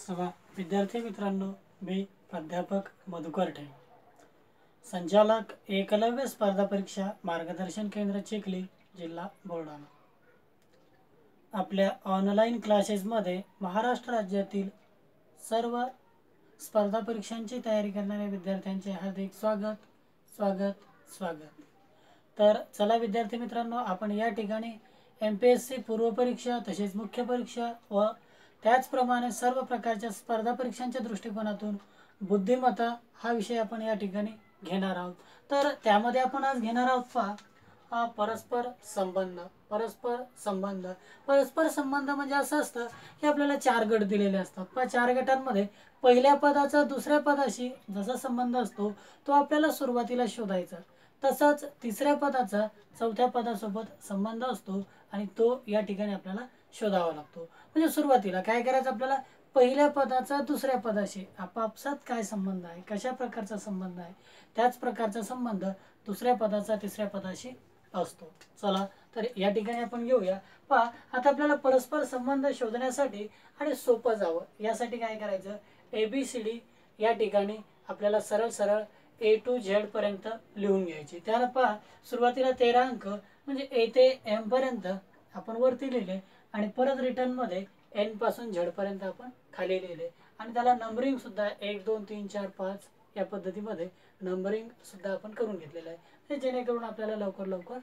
सभा विद्यार्थी मित्रांनो, मी प्राध्यापक मधुकर ठे, संचालक एकलव्य स्पर्धा परीक्षा मार्गदर्शन केंद्र चिखली, जिल्हा बुलढाणा। आपल्या ऑनलाईन क्लासेसमध्ये महाराष्ट्र राज्यातील सर्व स्पर्धा परीक्षांची तयारी करणाऱ्या विद्यार्थ्यांचे हार्दिक स्वागत स्वागत स्वागत। तर चला विद्यार्थी मित्रांनो, आपण या ठिकाणी MPSC पूर्व परीक्षा तसेच मुख्य परीक्षा व त्याचप्रमाणे सर्व प्रकारच्या स्पर्धा परीक्षांच्या दृष्टिकोनातून बुद्धिमत्ता हा विषय आपण या ठिकाणी घेणार आहोत। तर त्यामध्ये आपण आज घेणार आहोत परस्पर संबंध। परस्पर संबंध म्हणजे असं असतं की आपल्याला 4 गट दिलेले असतात। 4 गटांमध्ये पहिल्या पदाचा दुसऱ्या पदाशी जसा संबंध असतो तो आपल्याला सुरुवातीला शोधायचा, तसाच तिसऱ्या पदाचा चौथ्या पदासोबत संबंध असतो आणि तो या ठिकाणी आपल्याला शोधावा लागतो। म्हणजे सुरुवातीला काय करायचं, आपल्याला पहिल्या पदाचा दुसऱ्या पदाशी आपापसात काय संबंध आहे, कशा प्रकारचा संबंध आहे, त्याच प्रकारचा संबंध दुसऱ्या पदाचा तिसऱ्या पदाशी असतो। चला तर या ठिकाणी आपण घेऊया। पहा, आता आपल्याला परस्पर संबंध शोधण्यासाठी आणि सोपं जावं यासाठी काय करायचं, ABCD या ठिकाणी आपल्याला सरळ सरळ A to Z पर्यंत लिहून घ्यायची। त्याला पहा, सुरुवातीला 13 अंक म्हणजे A ते M पर्यंत आपण वरती लिहिले आणि परत रिटर्न मध्ये N पासून Z पर्यंत आपण खाली लिहिले आणि त्याला नंबरिंग सुद्धा 1 2 3 4 5 या पद्धतीमध्ये नंबरिंग सुद्धा आपण करून घेतलेलं आहे, जेणेकरून आपल्याला लवकर लवकर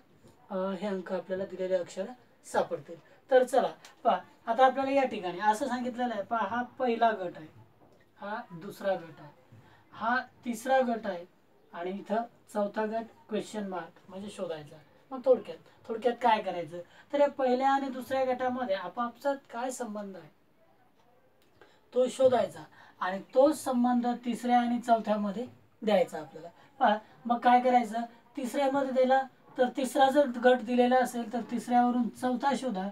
हे अंक आपल्याला दिलेले अक्षर सापडतील। तर चला पहा, आता आपल्याला या ठिकाणी असं सांगितलेलं आहे, पहा हा पहिला गट आहे, हा दुसरा गट आहे, हा तिसरा गट आहे आणि इथं चौथा गट क्वेश्चन मार्क म्हणजे शोधायचा। मग थोडक्यात काय करायचं, तर या पहिल्या आणि दुसऱ्या गटामध्ये आपापसात काय संबंध आहे तो शोधायचा आणि तो संबंध तिसऱ्या आणि चौथ्यामध्ये द्यायचा आपल्याला। पहा, मग काय करायचं, तिसऱ्यामध्ये दिला तर तिसरा जर गट दिलेला असेल तर तिसऱ्यावरून चौथा शोधा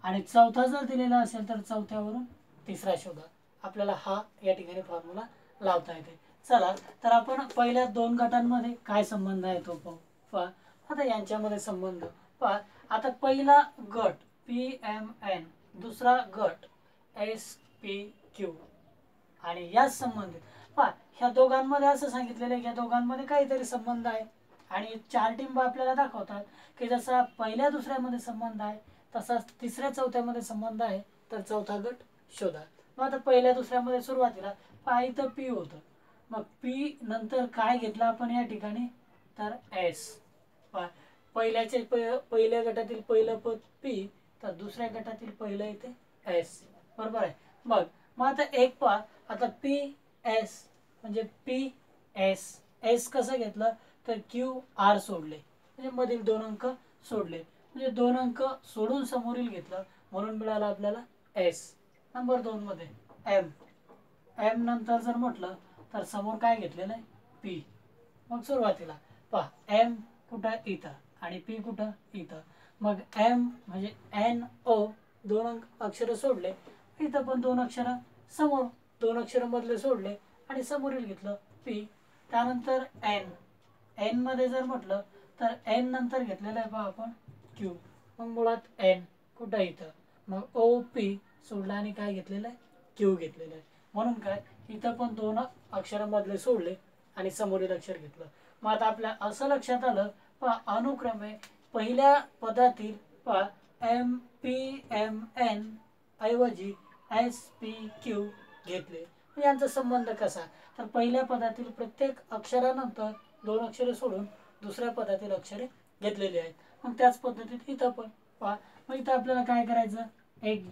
आणि चौथा जर दिलेला असेल तर चौथ्यावरून तिसरा शोधा। आपल्याला हा या ठिकाणी फॉर्म्युला लावता येते। चला तर आपण पहिल्या 2 गटांमध्ये काय संबंध आहे तो पाहू। पहा, आता यांच्यामध्ये संबंध पहा, आता पहिला गट PMN, दुसरा गट SPQ आणि या संबंधित पहा, ह्या दोघांमध्ये असं सांगितलेलं आहे की या दोघांमध्ये काहीतरी संबंध आहे आणि 4 टिंब आपल्याला दाखवतात की जसा पहिल्या दुसऱ्यामध्ये संबंध आहे तसाच तिसऱ्या चौथ्यामध्ये संबंध आहे, तर चौथा गट शोधा। मग आता पहिल्या दुसऱ्यामध्ये सुरुवातीला पहा इथं P होतं, मग P नंतर काय घेतलं आपण या ठिकाणी, तर S। पहा, पहिल्या गटातील पहिलं पद P तर दुसऱ्या गटातील पहिलं इथे S, बरोबर आहे। मग आता एक पहा, आता PS म्हणजे PS कसं घेतलं तर QR सोडले म्हणजे मधील 2 अंक सोडले, म्हणजे 2 अंक सोडून समोरील घेतलं म्हणून मिळालं आपल्याला S। नंबर 2 मध्ये M नंतर जर म्हटलं तर समोर काय घेतलेलं आहे P। मग सुरुवातीला पहा M कुठं इथं आणि P कुठं इथं, मग M म्हणजे NO 2 अक्षर सोडले, इथं पण 2 अक्षर समोर 2 अक्षर मधले सोडले आणि समोरील घेतलं P। त्यानंतर N मध्ये जर म्हटलं तर N नंतर घेतलेलं आहे पहा आपण Q, मग मुळात N कुठं इथं, मग OP सोडला आणि काय घेतलेलं आहे Q घेतलेलं आहे, म्हणून काय इथं पण 2 अक्षर मधले सोडले आणि समोरील अक्षर घेतलं। मग आता आपल्या असं लक्षात आलं पहा, अनुक्रमे पहिल्या पदातील पहा MPMN ऐवजी SPQ घेतले। यांचा संबंध कसा, तर पहिल्या पदातील प्रत्येक अक्षरानंतर 2 अक्षरे सोडून दुसऱ्या पदातील अक्षरे घेतलेली आहेत। मग त्याच पद्धतीत इथं पण पहा, मग इथं आपल्याला काय करायचं, एक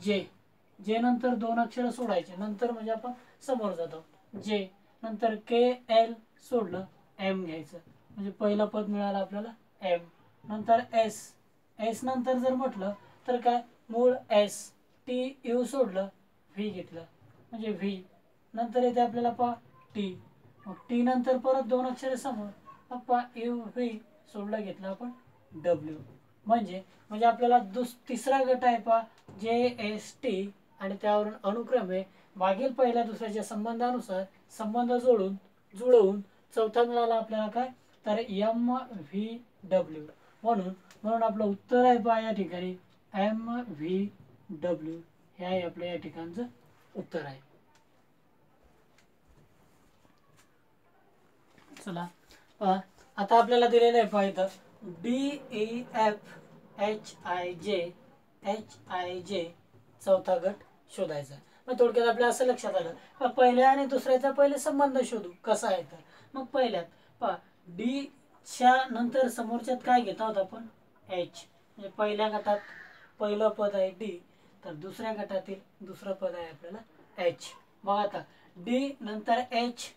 J नंतर 2 अक्षर सोडायचे, नंतर म्हणजे आपण समोर जातो J नंतर KL सोडलं M घ्यायचं, म्हणजे पहिलं पद मिळालं आपल्याला M। नंतर S नंतर जर म्हटलं तर काय मूळ S, TU सोडलं V घेतलं म्हणजे V, नंतर येते आपल्याला पहा T, मग T नंतर परत 2 अक्षरे समोर, मग पहा UV सोडलं घेतलं आपण W। म्हणजे आपल्याला तिसरा गट आहे पहा JST आणि त्यावरून अनुक्रमे मागील पहिल्या दुसऱ्याच्या संबंधानुसार संबंध जुळवून चौथा मिळाला आपल्याला काय, तर MVW। म्हणून आपलं उत्तर आहे पहा या ठिकाणी MVW हे आहे आपल्या या ठिकाणचं उत्तर आहे। चला आता आपल्याला दिलेलं आहे पहा इथं DEFHIJ चौथा गट शोधायचा. मग थोडक्यात आपल्या असं लक्षात आलं पहिल्या आणि दुसऱ्याचा पहिले संबंध शोधू कसा आहे तर. मग पहिल्यात पहा डी च्या नंतर समोरच्यात काय घेत आहोत आपण एच. म्हणजे पहिल्या गटात पहिलं पद आहे डी तर दुसऱ्या गटातील दुसरं पद आहे आपल्याला एच. मग आता डी नंतर एच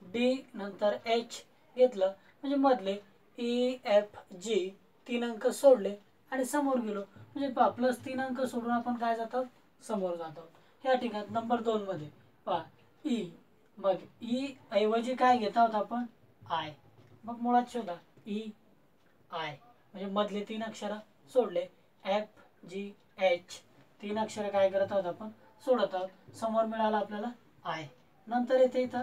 डी नंतर एच घेतलं म्हणजे मधले EFG 3 अंक सोडले आणि समोर गेलो म्हणजे पहा प्लस 3 अंक सोडून आपण काय जातो समोर जातो. या ठिकाणी नंबर 2 मध्ये पहा ई. मग ई ऐवजी काय घेत आहोत आपण आय. मग मुळात शोधा EI म्हणजे मधले 3 अक्षर सोडले FGH 3 अक्षर काय करत आहोत आपण सोडत आहोत. समोर मिळाला आपल्याला आय. नंतर येते इथं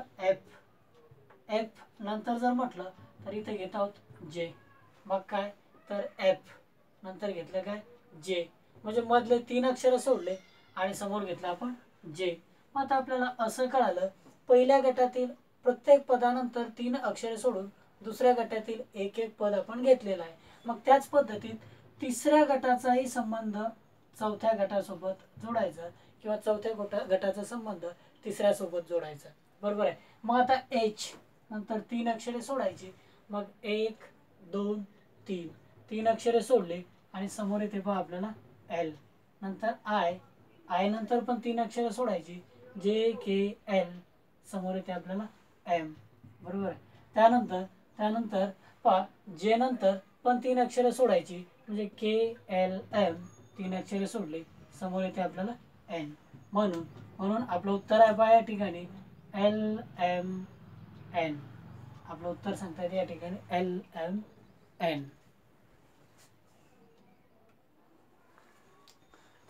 एफ नंतर जर म्हटलं तर इथे घेत आहोत जे. मग काय तर एफ नंतर घेतलं काय जे. म्हणजे मधले 3 अक्षर सोडले आणि समोर घेतलं आपण जे. मग आता आपल्याला असं कळालं पहिल्या गटातील प्रत्येक पदानंतर 3 अक्षरे सोडून दुसऱ्या गटातील एक एक पद आपण घेतलेलं आहे. मग त्याच पद्धतीत तिसऱ्या गटाचाही संबंध चौथ्या गटासोबत जोडायचा किंवा चौथ्या गटाचा संबंध तिसऱ्या सोबत जोडायचा. बरोबर आहे. मग आता एच नंतर 3 अक्षरे सोडायची. मग 1 2 3 3 अक्षरे सोडले आणि समोर येते पहा आपल्याला एल. नंतर आय नंतर पण 3 अक्षरे सोडायची JKL समोर येते आपल्याला एम. बरोबर आहे. त्यानंतर पहा जे नंतर पण 3 अक्षरे सोडायची म्हणजे KLM 3 अक्षरे सोडले समोर येते आपल्याला एन. म्हणून आपलं उत्तर आहे पहा या ठिकाणी LMN. आपलं उत्तर सांगता येते या ठिकाणी LMN.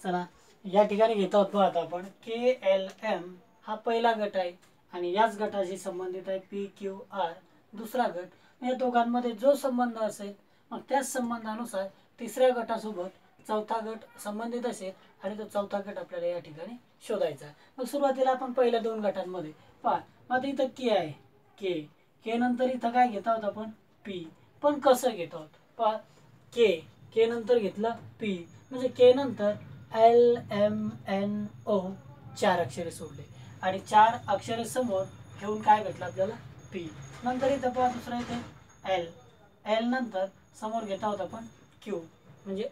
चला या ठिकाणी घेत आहोत पहा आता आपण KLM हा पहिला गट आहे आणि याच गटाशी संबंधित आहे PQR दुसरा गट. या दोघांमध्ये जो संबंध असेल मग त्याच संबंधानुसार तिसऱ्या गटासोबत चौथा गट संबंधित असेल आणि तो चौथा गट आपल्याला या ठिकाणी शोधायचा. मग सुरुवातीला आपण पहिल्या 2 गटांमध्ये पहा मग इथं के आहे के नंतर इथं काय घेत आहोत आपण पी. पण कसं घेत आहोत पहा के नंतर घेतलं पी म्हणजे के नंतर LMNO 4 अक्षरे सोडले आणि 4 अक्षरे समोर घेऊन काय भेटलं आपल्याला पी. नंतर इथं पहा दुसरा इथे एल नंतर समोर घेत आहोत आपण क्यू म्हणजे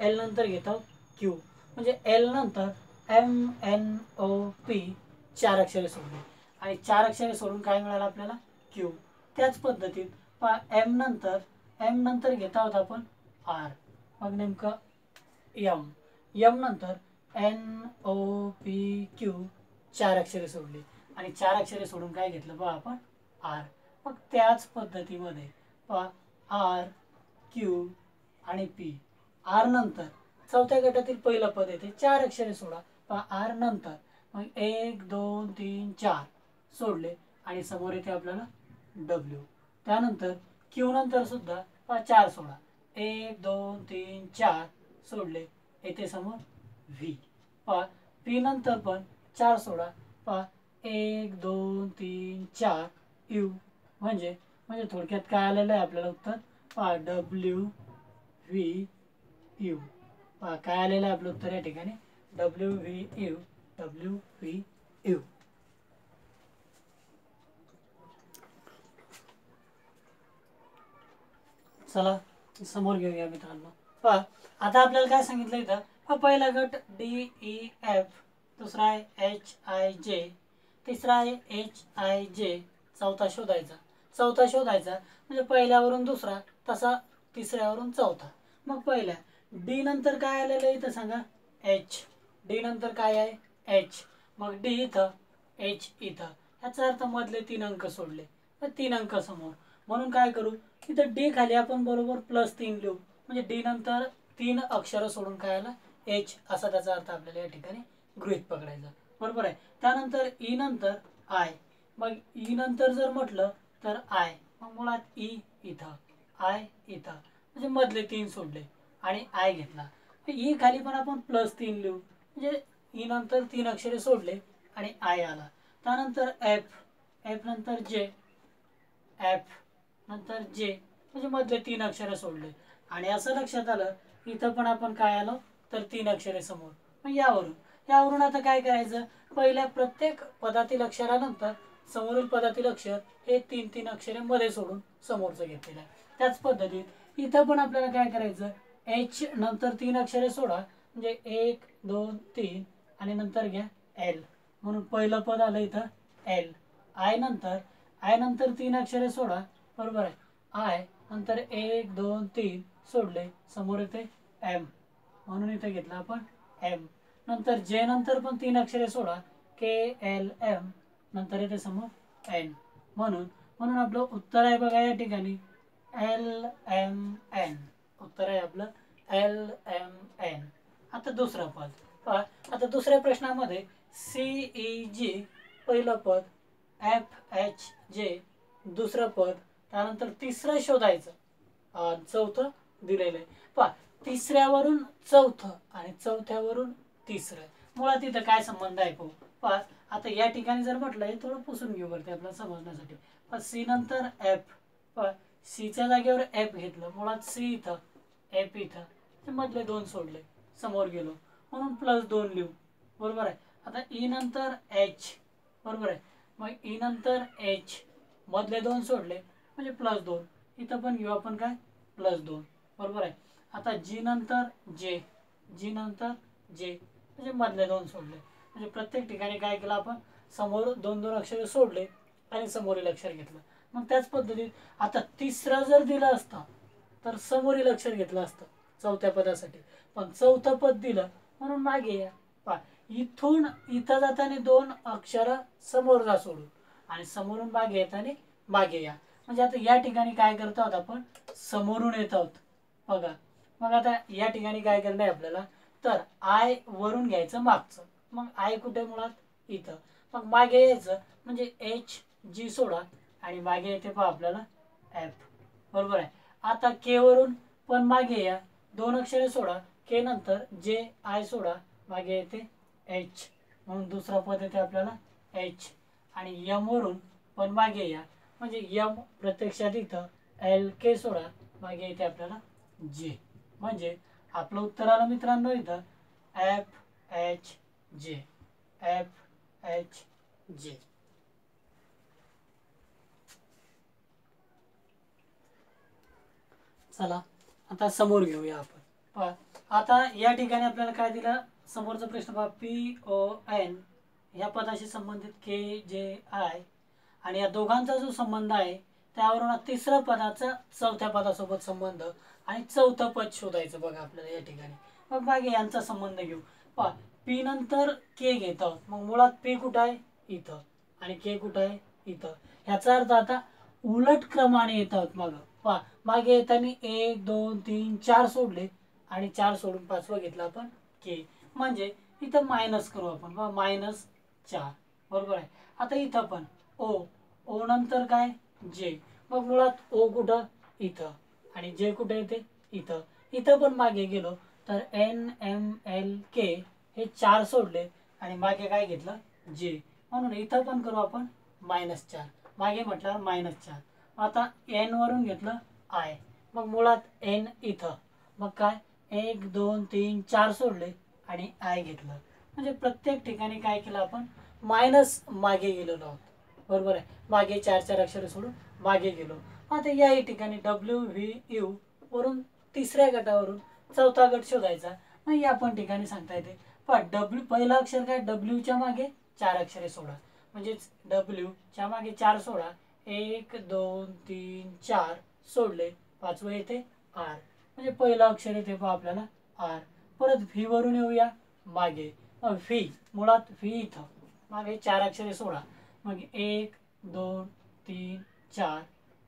एल नंतर घेत आहोत क्यू म्हणजे एल नंतर MNOP 4 अक्षरे सोडले आणि 4 अक्षरे सोडून काय मिळालं आपल्याला क्यू. त्याच पद्धतीत पहा एम नंतर घेत आहोत आपण आर. मग नेमकं एम नंतर NOPQ 4 अक्षरे सोडली आणि 4 अक्षरे सोडून काय घेतलं पहा आपण आर. मग त्याच पद्धतीमध्ये पहा आर क्यू आणि पी. आर नंतर चौथ्या गटातील पहिलं पद येते 4 अक्षरे सोडा पहा आर नंतर मग 1 2 3 4 सोडले आणि समोर येते आपल्याला डब्ल्यू. त्यानंतर क्यू नंतर सुद्धा पहा 4 सोडा 1 2 3 4 सोडले येते समोर व्ही. पहा पी नंतर पण 4 सोडा पहा 1 2 3 4 यू म्हणजे थोडक्यात काय आलेलं आहे आपल्याला उत्तर पहा WVU. पहा काय आलेलं आहे आपलं उत्तर या ठिकाणी WVU. चला समोर घेऊया मित्रांनो. पहा आता आपल्याला काय सांगितलं इथं हा पहिला गट DEF दुसरा आहे HIJ तिसरा आहे HIJ चौथा शोधायचा म्हणजे पहिल्यावरून दुसरा तसा तिसऱ्यावरून चौथा. मग पहिल्या डी नंतर काय आलेलं आहे इथं सांगा एच. डी नंतर काय आहे एच. मग डी इथं एच इथं याचा अर्थ मधले 3 अंक सोडले तर 3 अंक समोर. म्हणून काय करू इथं डी खाली आपण बरोबर +3 लिहू म्हणजे डी नंतर 3 अक्षर सोडून काय आलं एच असा त्याचा अर्थ आपल्याला या ठिकाणी गृहीत पकडायचा. बरोबर आहे. त्यानंतर ई नंतर आय. मग ई नंतर जर म्हटलं तर आय मग मुळात ई इथं आय इथं म्हणजे मधले 3 सोडले आणि आय घेतला. ई खाली पण आपण +3 लिहू म्हणजे ई नंतर 3 अक्षरे सोडले आणि आय आला. त्यानंतर एफ नंतर जे एफ नंतर जे, म्हणजे मधले 3 अक्षर सोडले. आणि असं लक्षात आलं इथं पण आपण काय आलो तर 3 अक्षरे समोर. मग यावरून आता काय करायचं, पहिल्या प्रत्येक पदातील अक्षरानंतर समोरील पदातील अक्षर हे 3-3 अक्षरे मध्ये सोडून समोरचं घेतलेलं आहे. त्याच पद्धतीत इथं पण आपल्याला काय करायचं, एच नंतर 3 अक्षरे सोडा, म्हणजे 1 2 3 आणि नंतर घ्या एल, म्हणून पहिलं पद आलं इथं एल. आय नंतर 3 अक्षरे सोडा, बरोबर आहे. आय नंतर 1 2 3 सोडले, समोर येते एम, म्हणून इथे घेतलं आपण एम. नंतर जे नंतर पण 3 अक्षरे सोडा, के एल एम, नंतर येते समोर एन, म्हणून आपलं उत्तर आहे बघा या ठिकाणी एल एम एन. उत्तर आहे आपलं एल एम एन. आता दुसरं पद पहा. आता दुसऱ्या प्रश्नामध्ये सी ई जी पहिलं पद, एफ एच जे दुसरं पद, त्यानंतर तिसरं शोधायचं, चौथं दिलेलं आहे. पहा, तिसऱ्यावरून चौथं आणि चौथ्यावरून तिसरं, मुळात इथं काय संबंध आहे पाहू. पहा, आता या ठिकाणी जर म्हटलं हे थोडं पुसून घेऊ वरती आपल्याला समजण्यासाठी. पण सी नंतर एफ, पहा सीच्या जागेवर एफ घेतलं, मुळात सी इथं एफ इथं, मधले 2 सोडले, समोर गेलो, म्हणून +2 लिहू, बरोबर आहे. आता ई नंतर एच, बरोबर आहे. मग ई नंतर एच, मधले 2 सोडले, म्हणजे +2, इथं पण घेऊ आपण काय +2, बरोबर आहे. आता जी नंतर जे, म्हणजे मधले 2 सोडले, म्हणजे प्रत्येक ठिकाणी काय केलं आपण, समोर 2-2 अक्षरे सोडले आणि समोरील अक्षर घेतलं. मग त्याच पद्धतीत आता तिसरं जर दिलं असतं तर समोरील अक्षर घेतलं असतं चौथ्या पदासाठी, पण चौथं पद दिलं म्हणून मागे या. पहा, इथून इथं जाताना 2 अक्षर समोर जा सोडून आणि समोरून मागे येताना मागे या. म्हणजे आता या ठिकाणी काय करतो आहोत आपण, समोरून येत आहोत बघा. मग आता या ठिकाणी काय करणं आहे आपल्याला, तर आय वरून घ्यायचं मागचं, मग आय कुठे मुळात इथं, मग मागे यायचं, म्हणजे एच जी सोडा आणि मागे येते पहा आपल्याला एफ, बरोबर आहे. आता के वरून पण मागे या, 2 अक्षरे सोडा, के नंतर जे आय सोडा, मागे येते एच, म्हणून दुसरा पद येते आपल्याला एच. आणि यम वरून पण मागे या, म्हणजे यम प्रत्यक्षात इथं एल के सोडा, मागे येते आपल्याला जे. म्हणजे आपलं उत्तर आलं मित्रांनो इथं F H J, F H J. चला आता समोर घेऊया आपण. पहा, आता या ठिकाणी आपल्याला काय दिलं, समोरचा प्रश्न पहा, पी ओ एन या पदाशी संबंधित के जे आय, आणि या दोघांचा जो संबंध आहे त्यावरून तिसऱ्या पदाचा चौथ्या पदासोबत संबंध आणि चौथं पद शोधायचं बघा आपल्याला या ठिकाणी. मग मागे यांचा संबंध घेऊ. पहा, पी नंतर के घेत आहोत, मग मुळात पी कुठं आहे इथं आणि के कुठं आहे इथं. ह्याचा अर्थ आता उलट क्रमाने येत आहोत मग. पहा, मागे येताना 1 2 3 4 सोडले आणि 4 सोडून 5वं घेतलं आपण के, म्हणजे इथं मायनस करू आपण, -4, बरोबर आहे. आता इथं पण ओ नंतर काय जे, मग मुळात ओ कुठं इथं आणि जे कुठे येते इथं. इथं पण मागे गेलो तर एन एम एल के हे 4 सोडले आणि मागे काय घेतलं जे, म्हणून इथं पण करू आपण -4, मागे म्हटल्यावर -4. आता एन वरून घेतलं आय, मग मुळात एन इथं, मग काय 1 2 3 4 सोडले आणि आय घेतलं, म्हणजे प्रत्येक ठिकाणी काय केलं आपण मायनस मागे गेलेलो आहोत, बरोबर आहे. मागे 4 अक्षरे सोडून मागे गेलो. आता या ठिकाणी डब्ल्यू व्ही यू वरून तिसऱ्या गटावरून चौथा गट शोधायचा. मग या पण ठिकाणी सांगता येते, पण डब्ल्यू पहिला अक्षर काय, डब्ल्यूच्या मागे 4 अक्षरे सोडा, म्हणजेच डब्ल्यूच्या मागे 4 सोडा, 1 2 3 4 सोडले, 5वं येते आर, म्हणजे पहिलं अक्षर येते पहा आपल्याला आर. परत व्ही वरून येऊया मागे, मग व्ही मुळात व्ही इथं, मागे 4 अक्षरे सोडा, मग 1 2 3 4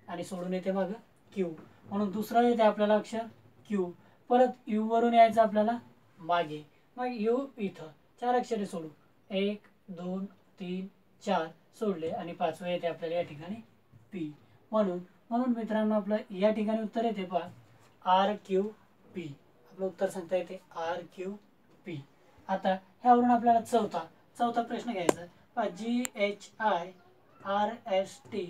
आणि सोडून येते मग क्यू, म्हणून दुसरं येते आपल्याला अक्षर क्यू. परत यू वरून यायचं आपल्याला मागे, मग यू इथं 4 अक्षरे सोडू, 1 2 3 4 सोडले आणि 5वं येते आपल्याला या ठिकाणी पी. म्हणून मित्रांनो आपलं या ठिकाणी उत्तर येते पहा आर क्यू पी. आपलं उत्तर सांगता येते आर क्यू पी. आता ह्यावरून आपल्याला चौथा प्रश्न घ्यायचा, पहा G H I R S T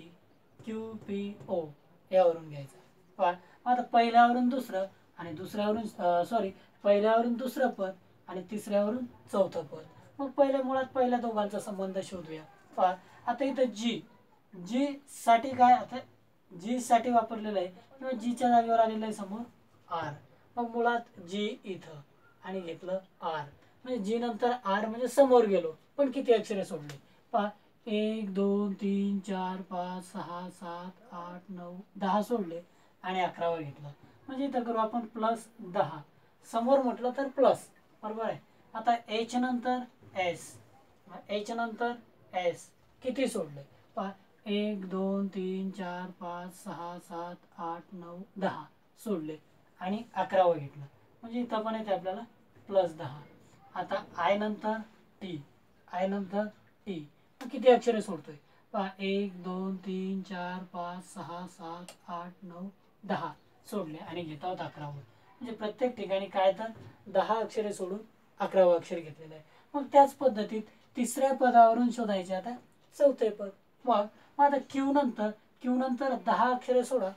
Q P O यावरून घ्यायचा. पहा आता पहिल्यावरून दुसरं आणि दुसऱ्यावरून पहिल्यावरून दुसरं पद आणि तिसऱ्यावरून चौथं पद. मग पहिल्या दोघांचा संबंध शोधूया. पहा आता इथं जी साठी काय, आता जी साठी वापरलेलं आहे किंवा जीच्या जागेवर आलेलं आहे समोर आर. मग मुळात जी इथं आणि घेतलं आर, म्हणजे जी नंतर आर म्हणजे समोर गेलो पण किती अक्षरे सोडली. पहा 1 2 3 4 5 6 7 8 9 10 सोडले आणि 11वा घेतला. म्हणजे इथं करू आपण +10. समोर म्हटलं तर प्लस, बरोबर आहे. आता एच नंतर एस किती सोडले. पहा 1 2 3 4 5 6 7 8 9 10 सोडले आणि 11वा घेतलं. म्हणजे इथं पण येते आपल्याला +10. आता आय नंतर टी किती अक्षरे सोडतोय. पहा 1 2 3 4 5 6 7 8 9 10 सोडले आणि घेत आहोत 11वा. म्हणजे प्रत्येक ठिकाणी काय तर 10 अक्षरे सोडून 11वा अक्षर घेतलेलं आहे. मग त्याच पद्धतीत तिसऱ्या पदावरून शोधायचे आता चौथे पद. मग आता क्यू नंतर 10 अक्षरे सोडा.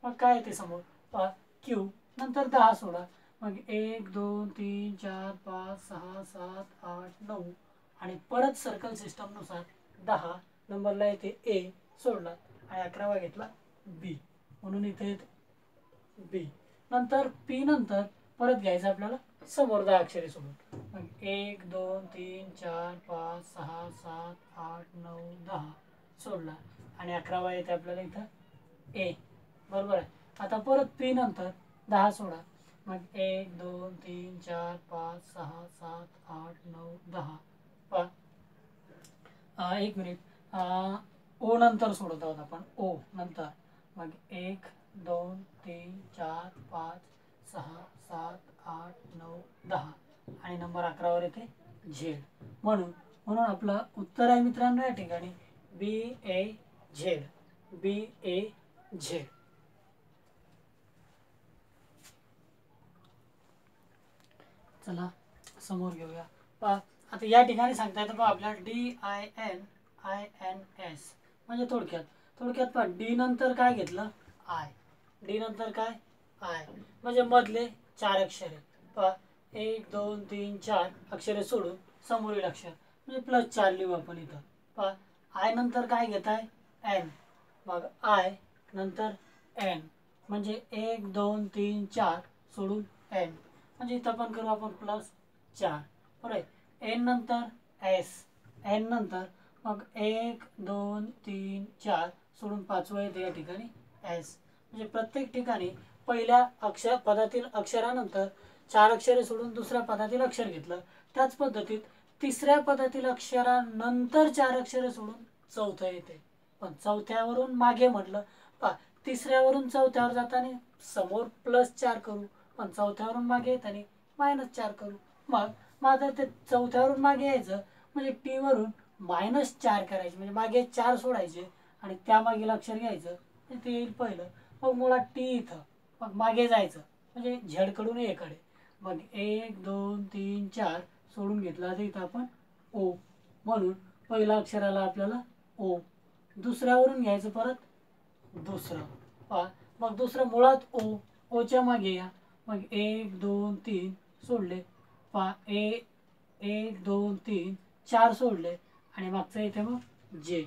मग काय येते समोर. पहा क्यू नंतर 10 सोडा. मग 1 2 3 4 5 6 7 8 9 आणि परत सर्कल सिस्टमनुसार 10 नंबरला येते ए सोडला आणि 11वा घेतला बी, म्हणून इथे येते बी. नंतर पी नंतर परत घ्यायचं आपल्याला समोर 10 अक्षरे सोडून. मग 1 2 3 4 5 6 7 8 9 10 सोडला आणि 11वा येते आपल्याला इथं ए, बरोबर आहे. आता परत पी नंतर 10 सोडा. मग 1 2 3 4 5 6 7 8 9 10. पहा एक मिनिट, ओ नंतर सोडत आहोत आपण. ओ नंतर मग 1 2 3 4 5 6 7 8 9 10 आणि नंबर 11वर येते झेड. म्हणून आपलं उत्तर आहे मित्रांनो या ठिकाणी बी ए झेड. चला समोर घेऊया. पहा आता या ठिकाणी सांगता येतं बघा आपल्याला DINS म्हणजे थोडक्यात पहा डी नंतर काय घेतलं आय. म्हणजे मधले 4 अक्षरे. पहा 1 2 3 4 अक्षरे सोडून समोरील अक्षर म्हणजे +4 लिहू आपण इथं. पहा आय नंतर काय घेत आहे एन. मग आय नंतर एन म्हणजे 1 2 3 4 सोडून एन, म्हणजे इथं पण करू आपण +4, बरोबर. एन नंतर एन नंतर मग 1 2 3 4 सोडून 5वा येते या ठिकाणी एस. म्हणजे प्रत्येक ठिकाणी पहिल्या पदातील अक्षरानंतर 4 अक्षरे सोडून दुसऱ्या पदातील अक्षर घेतलं. त्याच पद्धतीत तिसऱ्या पदातील अक्षरानंतर 4 अक्षरे सोडून चौथं येते. पण चौथ्यावरून मागे म्हटलं, पहा तिसऱ्यावरून चौथ्यावर जाताना समोर +4 करू, पण चौथ्यावरून मागे येताना -4 करू. मग आता ते चौथ्यावरून मागे यायचं म्हणजे टी वरून -4 करायचे, म्हणजे मागे 4 सोडायचे आणि त्यामागील अक्षर घ्यायचं ते येईल पहिलं. मग मुळात टी इथं, मग मागे जायचं म्हणजे झेडकडून एकडे. मग 1 2 3 4 सोडून घेतला तर इथं आपण ओ, म्हणून पहिल्या अक्षराला आपल्याला ओ. दुसऱ्यावरून घ्यायचं परत दुसरं. पहा मग दुसरं मुळात ओ, ओच्या मागे या. मग 1 2 3 सोडले. पहा 1 2 3 4 सोडले आणि मागचं इथे मग जे.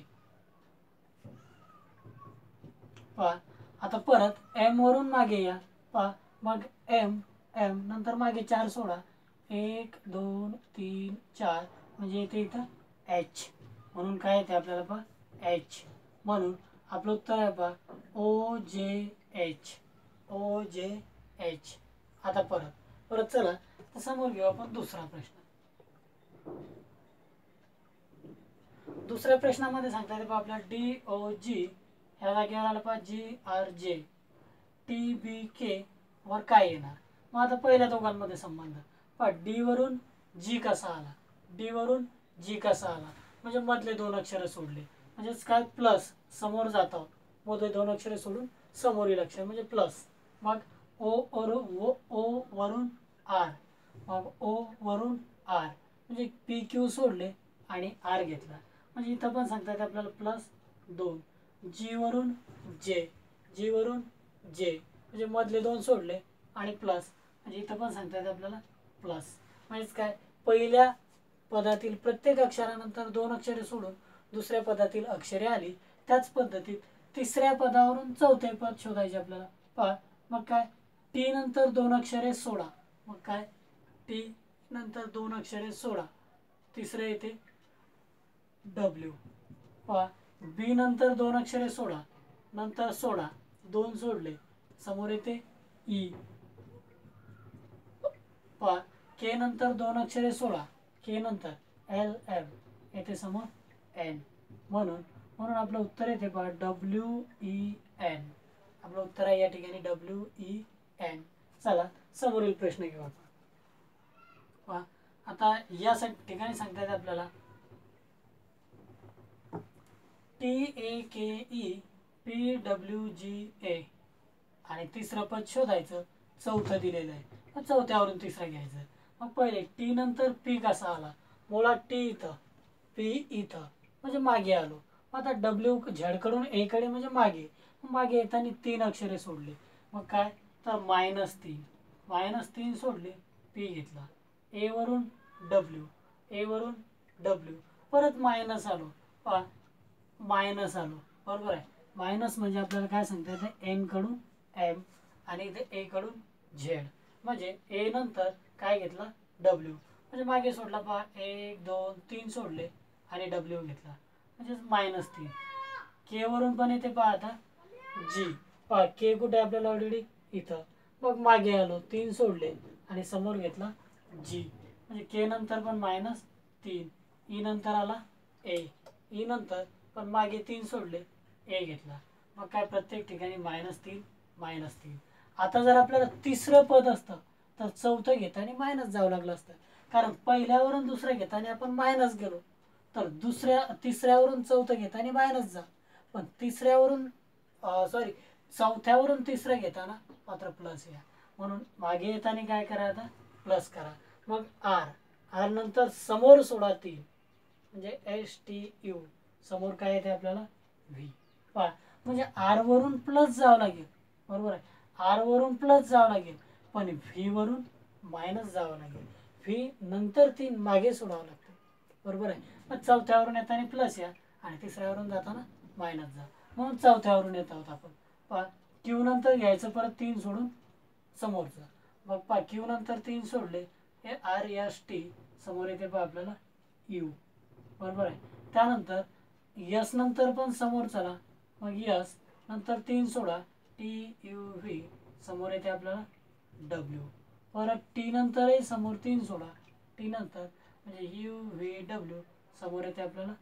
पहा आता परत एम वरून मागे या. पहा मग एम नंतर मागे 4 सोडा. 1 2 3 4 म्हणजे इथे इथं एच, म्हणून काय येते आपल्याला पहा एच. म्हणून आपलं उत्तर आहे पहा ओ जे एच. आता परत चला समोर घेऊ आपण दुसरा प्रश्न. दुसऱ्या प्रश्नामध्ये सांगता येते पहा आपल्याला DOG ह्या जागेवर आलं पहा GRJ. TBK वर काय येणार. मग आता पहिल्या दोघांमध्ये संबंध पहा. डी वरून जी कसा आला म्हणजे मधले 2 अक्षर सोडले, म्हणजेच काय प्लस समोर जात आहोत. मधले 2 अक्षरे सोडून समोरील अक्षर म्हणजे प्लस. मग ओ वरून आर, मग ओ वरून आर म्हणजे PQ सोडले आणि आर घेतला. म्हणजे इथं पण सांगता येते आपल्याला +2. जी वरून जे, जी वरून जे, म्हणजे मधले दोन सोडले आणि प्लस, म्हणजे इथं पण सांगता येतं आपल्याला प्लस. म्हणजेच काय, पहिल्या पदातील प्रत्येक अक्षरानंतर दोन अक्षरे सोडून दुसऱ्या पदातील अक्षरे आली, त्याच पद्धतीत तिसऱ्या पदावरून चौथे पद शोधायचे आपल्याला. पहा मग काय, टी नंतर दोन अक्षरे सोडा, मग काय टी नंतर दोन अक्षरे सोडा, तिसरे येते डब्ल्यू. पहा बी नंतर दोन अक्षरे सोडा, नंतर सोडा, दोन सोडले, समोर येते ई. पहा के नंतर दोन अक्षरे सोडा, के नंतर एल एम, येथे समोर एन. म्हणून म्हणून आपलं उत्तर येते पहा डब्ल्यू ई एन. आपलं उत्तर आहे या ठिकाणी डब्ल्यू ई एन. चला समोरील प्रश्न घेऊ आपण. पहा आता या ठिकाणी सांगता येतं आपल्याला T A K E P W G A आणि तिसरं पद शोधायचं, चौथं दिलेलं आहे, मग चौथ्यावरून तिसरं घ्यायचं. मग पहिले टी नंतर पी कसा आला, मुळात टी इथं, पी इथं, म्हणजे मागे आलो. आता डब्ल्यू झेडकडून एकडे म्हणजे मागे, मागे येताना तीन अक्षरे सोडले, मग काय तर -3, -3 सोडले, पी घेतला, ए वरून डब्ल्यू, ए वरून डब्ल्यू, परत मायनस आलो, मायनस आलो, बरोबर आहे. मायनस म्हणजे आपल्याला काय सांगता येतं, एन कडून एम आणि इथे ए कडून झेड, म्हणजे ए नंतर काय घेतला डब्ल्यू, म्हणजे मागे सोडला. पहा 1 2 3 सोडले आणि डब्ल्यू घेतला, म्हणजे -3. के वरून पण येते पहा आता जी, पहा के कुठे आपल्याला ऑलरेडी इथं, मग मागे आलो, 3 सोडले आणि समोर घेतला जी, म्हणजे के नंतर पण -3. ई नंतर आला ए, ई नंतर पण मागे 3 सोडले, ए घेतला, मग काय प्रत्येक ठिकाणी -3 -3. आता जर आपल्याला तिसरं पद असतं तर चौथं घेताना मायनस जावं लागलं असतं, कारण पहिल्यावरून दुसरं घेताना आपण मायनस गेलो, तर तिसऱ्यावरून चौथं घेताना मायनस जा, पण चौथ्यावरून तिसरं घेताना मात्र प्लस या. म्हणून मागे येताना काय करा, आता प्लस करा. मग आर नंतर समोर सोडा 3, म्हणजे STU, समोर काय येते आपल्याला व्ही. पहा म्हणजे आर वरून प्लस जावं लागेल, बरोबर आहे, आर वरून प्लस जावं लागेल, पण व्ही वरून मायनस जावं लागेल. व्ही नंतर 3 मागे सोडावं लागतं, बरोबर आहे. मग चौथ्यावरून येताना प्लस या आणि तिसऱ्यावरून जाताना मायनस जा, म्हणून चौथ्यावरून येत आहोत आपण. पहा क्यू नंतर घ्यायचं परत 3 सोडून समोरचं, मग पहा क्यू नंतर 3 सोडले, हे RST, समोर येते पहा आपल्याला यू, बरोबर आहे. त्यानंतर यस नंतर पण समोर चला, मग यस नंतर 3 सोडा, TUV, समोर येते आपल्याला डब्ल्यू, परत टी नंतरही समोर 3 सोडा, टी नंतर म्हणजे UVW, समोर येते आपल्याला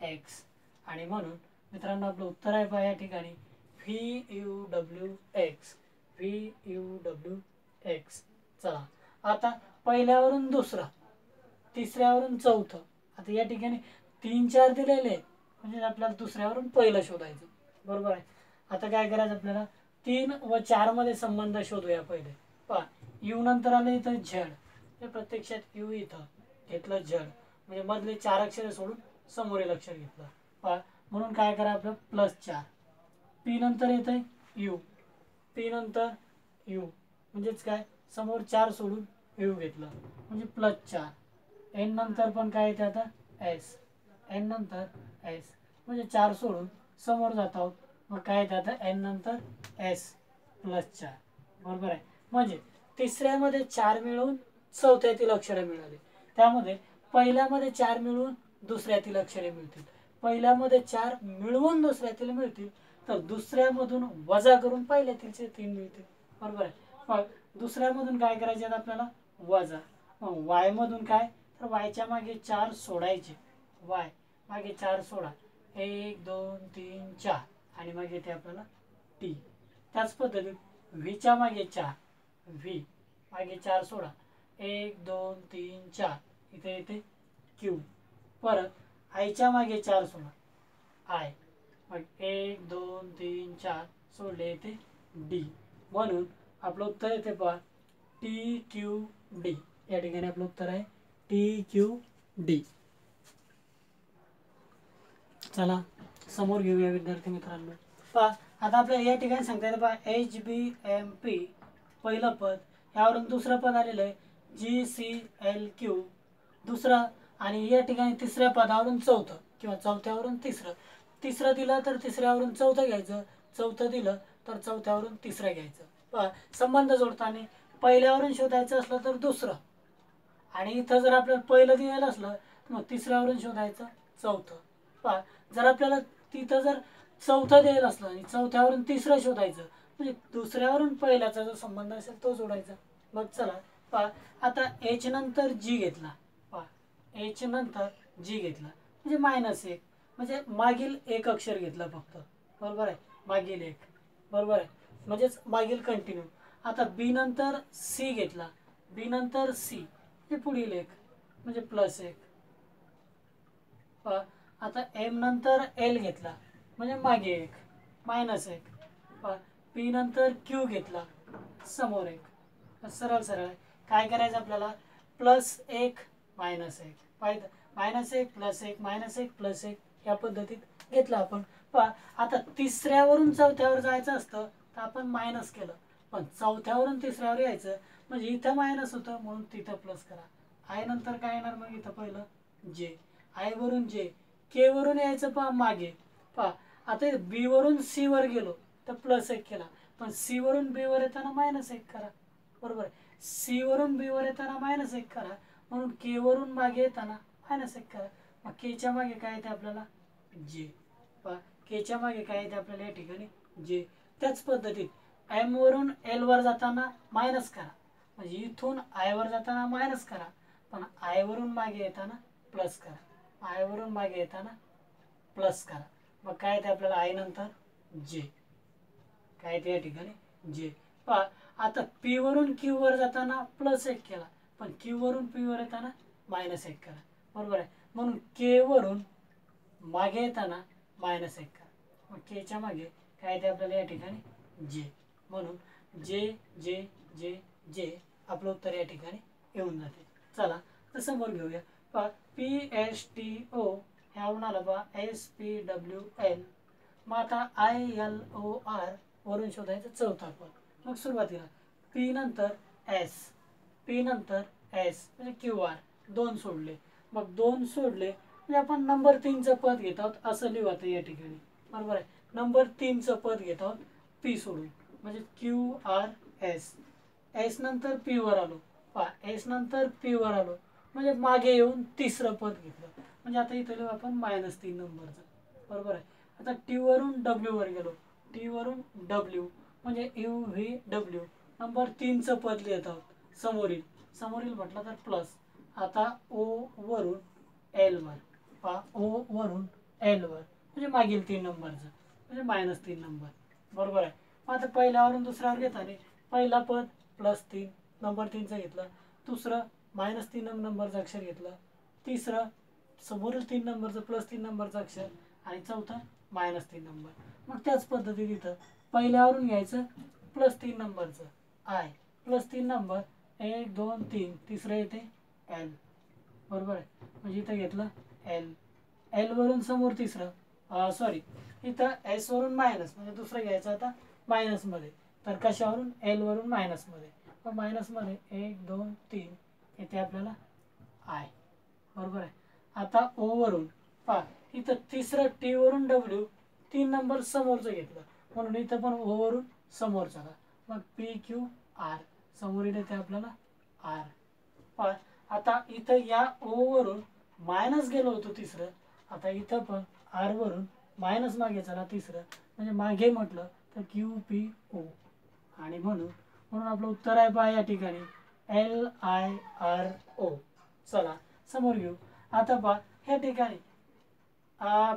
एक्स. आणि म्हणून मित्रांनो आपलं उत्तर आहे पहा या ठिकाणी VUWX, VUWX. चला आता पहिल्यावरून दुसरा, तिसऱ्यावरून चौथं, आता या ठिकाणी 3 4 दिलेले आहेत, म्हणजे आपल्याला दुसऱ्यावरून पहिलं शोधायचं, बरोबर आहे. आता काय करायचं आपल्याला, 3 व 4 मध्ये संबंध शोधूया पहिले. पहा यू नंतर आलं इथं झेड, हे प्रत्यक्षात यू इथं घेतलं झेड, म्हणजे मधले 4 अक्षरे सोडून समोरील अक्षर घेतलं. पहा म्हणून काय करा आपलं +4. पी नंतर येत आहे यू, पी नंतर यू, म्हणजेच काय समोर 4 सोडून यू घेतलं, म्हणजे +4. एन नंतर पण काय येते आता एस, एन नंतर एस, म्हणजे 4 सोडून समोर जात आहोत, मग काय येते आता एन नंतर एस +4, बरोबर आहे. म्हणजे तिसऱ्यामध्ये 4 मिळून चौथ्यातील अक्षरे मिळाली, त्यामध्ये पहिल्यामध्ये 4 मिळून दुसऱ्यातील अक्षरे मिळतील, पहिल्यामध्ये 4 मिळवून दुसऱ्यातील मिळतील, तर दुसऱ्यामधून वजा करून पहिल्यातीलचे 3 मिळतील, बरोबर आहे. मग दुसऱ्यामधून काय करायचे आपल्याला वजा, मग वाय मधून काय तर वायच्या मागे 4 सोडायचे, वाय मागे 4 सोडा, 1 2 3 4, आणि मग येते आपल्याला टी. त्याच पद्धतीत व्हीच्या मागे 4, व्ही मागे 4 सोडा, 1 2 3 4, इथे येते क्यू. परत आयच्या मागे 4 सोडा, आय, मग 1 2 3 4 सोडले येते डी. म्हणून आपलं उत्तर येते पहा TQD. या ठिकाणी आपलं उत्तर आहे TQD. चला समोर घेऊया विद्यार्थी मित्रांनो. पहा आता आपल्याला या ठिकाणी सांगता येतं पहा HBMP पहिलं पद, यावरून दुसरं पद आलेलं आहे GCLQ दुसरं, आणि या ठिकाणी तिसऱ्या पदावरून चौथं किंवा चौथ्यावरून तिसरं. तिसरं दिलं तर तिसऱ्यावरून चौथं घ्यायचं, चौथं दिलं तर चौथ्यावरून तिसरं घ्यायचं. पहा संबंध जोडताना पहिल्यावरून शोधायचं असलं तर दुसरं, आणि इथं जर आपल्याला पहिलं दिलेलं असलं तर मग तिसऱ्यावरून शोधायचं चौथं. पहा जर आपल्याला तिथं जर चौथं द्यायला असलं आणि चौथ्यावरून तिसरं शोधायचं, म्हणजे दुसऱ्यावरून पहिल्याचा जो संबंध असेल तो जोडायचा. मग चला पहा आता एच नंतर जी घेतला, पहा एच नंतर जी घेतला म्हणजे -1 म्हणजे मागील एक अक्षर घेतलं फक्त, बरोबर आहे, मागील एक, बरोबर आहे, म्हणजेच मागील कंटिन्यू. आता बी नंतर सी घेतला, बी नंतर सी हे पुढील एक म्हणजे +1. पहा आता एम नंतर एल घेतला म्हणजे मागे एक, -1. पहा पी नंतर क्यू घेतला, समोर एक. सरळ सरळ काय करायचं आपल्याला, +1 -1 पाहिजे, -1 +1 -1 +1 या पद्धतीत घेतलं आपण. पहा आता तिसऱ्यावरून चौथ्यावर जायचं असतं तर आपण मायनस केलं, पण चौथ्यावरून तिसऱ्यावर यायचं म्हणजे इथं मायनस होतं म्हणून तिथं प्लस करा. आय नंतर काय येणार मग इथं पहिलं जे, आय वरून जे, के वरून यायचं पहा मागे. पहा आता बी वरून सी वर गेलो तर +1 केला, पण सी वरून बी वर येताना -1 करा, बरोबर आहे. सी वरून बी वर येताना -1 करा, म्हणून के वरून मागे येताना -1 करा. मग केच्या मागे काय येते आपल्याला जे. पहा केच्या मागे काय येते आपल्याला या ठिकाणी जे. त्याच पद्धतीत एम वरून एल वर जाताना मायनस करा, म्हणजे इथून आय वर जाताना मायनस करा, पण आय वरून मागे येताना प्लस करा, आय वरून मागे येताना प्लस करा. मग काय येते आपल्याला आय नंतर जे, काय येते या ठिकाणी जे. पहा आता पी वरून क्यू वर जाताना +1 केला, पण क्यू वरून पी वर येताना -1 करा, बरोबर आहे. म्हणून के वरून मागे येताना -1 करा, मग केच्या मागे काय येते आपल्याला या ठिकाणी जे. म्हणून जे जे जे जे आपलं उत्तर या ठिकाणी येऊन जाते. चला तर समोर घेऊया. पहा PSTO ह्यावरून आलं पहा SPWL. मग आता ILOR वरून शोधायचं चौथा पद. मग सुरुवातीला पी नंतर एस, पी नंतर एस म्हणजे QR, 2 सोडले. मग 2 सोडले म्हणजे आपण नंबर 3चं पद घेत आहोत असं लिहू आता या ठिकाणी, बरोबर आहे. नंबर 3चं पद घेत आहोत पी सोडून, म्हणजे QRS. एस नंतर पी वर आलो, पहा एस नंतर पी वर आलो म्हणजे मागे येऊन तिसरं पद घेतलं, म्हणजे आता इथं लिहू आपण -3 नंबरचं, बरोबर आहे. आता टी वरून डब्ल्यू वर गेलो, टी वरून डब्ल्यू म्हणजे UVW नंबर 3चं पद लिहित आहोत समोरील, समोरील म्हटलं तर प्लस. आता ओ वरून एल वर, पहा ओ वरून एल वर म्हणजे मागील 3 नंबरचं म्हणजे -3 नंबर, बरोबर आहे. मग आता पहिल्यावरून दुसऱ्यावर घेताना पहिला पद +3 नंबर 3चं घेतलं, दुसरं -3 नंबरचं अक्षर घेतलं, तिसरं समोरील 3 नंबरचं +3 नंबरचं अक्षर, आणि चौथं -3 नंबर. मग त्याच पद्धतीत इथं पहिल्यावरून घ्यायचं +3 नंबरचं आय, +3 नंबर 1 2 3, तिसरं येते एल, बरोबर आहे. म्हणजे इथं घेतलं एल, एल वरून समोर तिसरं, सॉरी इथं एस वरून मायनस म्हणजे दुसरं घ्यायचं आता मायनसमध्ये, तर कशावरून एल वरून मायनसमध्ये, मग मायनसमध्ये 1 2 3 येते आपल्याला आय, बरोबर आहे. आता ओ वरून पहा इथं तिसरं टी वरून डब्ल्यू 3 नंबर समोरचं घेतलं म्हणून इथं पण ओ वरून समोरचा का, मग PQR समोरील येते आपल्याला आर. पण आता इथं या ओ वरून मायनस गेलो होतो तिसरं, आता इथं पण आर वरून मायनस मागे चला तिसरं, म्हणजे मागे म्हटलं तर QPO, आणि म्हणून आपलं उत्तर आहे पहा या ठिकाणी LIRO. चला समोर घेऊ. आता पहा ह्या ठिकाणी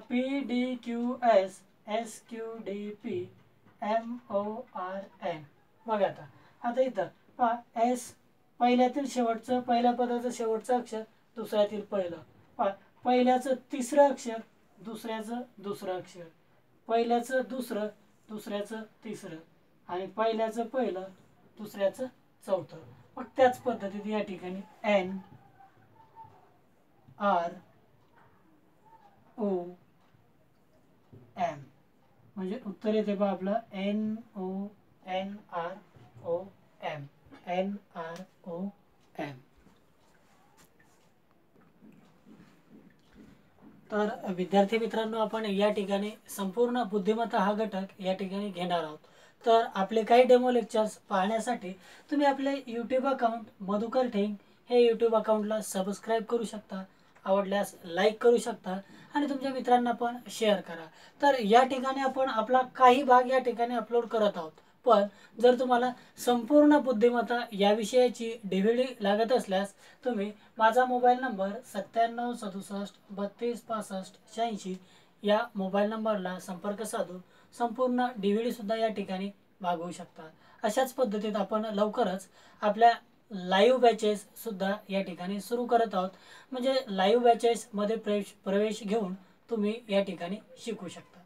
PDQS SQDP MORN. बघा आता इथं पहा एस पहिल्यातील शेवटचं, पहिल्या पदाचं शेवटचं अक्षर दुसऱ्यातील पहिलं, पहा पहिल्याचं तिसरं अक्षर दुसऱ्याचं दुसरं अक्षर, पहिल्याचं दुसरं दुसऱ्याचं तिसरं, आणि पहिल्याचं पहिलं दुसऱ्याचं चौथं. मग त्याच पद्धतीत या ठिकाणी NRO एम, म्हणजे उत्तर येते पहा आपलं NONROM, NROM. तर विद्यार्थी मित्रांनो, आपण या ठिकाणी संपूर्ण बुद्धिमत्ता हा घटक या ठिकाणी घेणार आहोत. तर आपले काही डेमो लेक्चर्स पाहण्यासाठी तुम्ही आपले यूट्यूब अकाउंट मधुकर ठेंग हे यूट्यूब अकाउंटला सबस्क्राईब करू शकता, आवडल्यास लाईक करू शकता आणि तुमच्या मित्रांना पण शेअर करा. तर या ठिकाणी आपण आपला काही भाग या ठिकाणी अपलोड करत आहोत. पण जर तुम्हाला संपूर्ण बुद्धिमत्ता या विषयाची DVD लागत असल्यास तुम्ही माझा मोबाईल नंबर 9767326586 या मोबाईल नंबरला संपर्क साधून संपूर्ण DVD सुद्धा या ठिकाणी मागवू शकता. अशाच पद्धतीत आपण लवकरच आपल्या लाईव्ह बॅचेस सुद्धा या ठिकाणी सुरू करत आहोत. म्हणजे लाईव्ह बॅचेसमध्ये प्रवेश घेऊन तुम्ही या ठिकाणी शिकू शकता.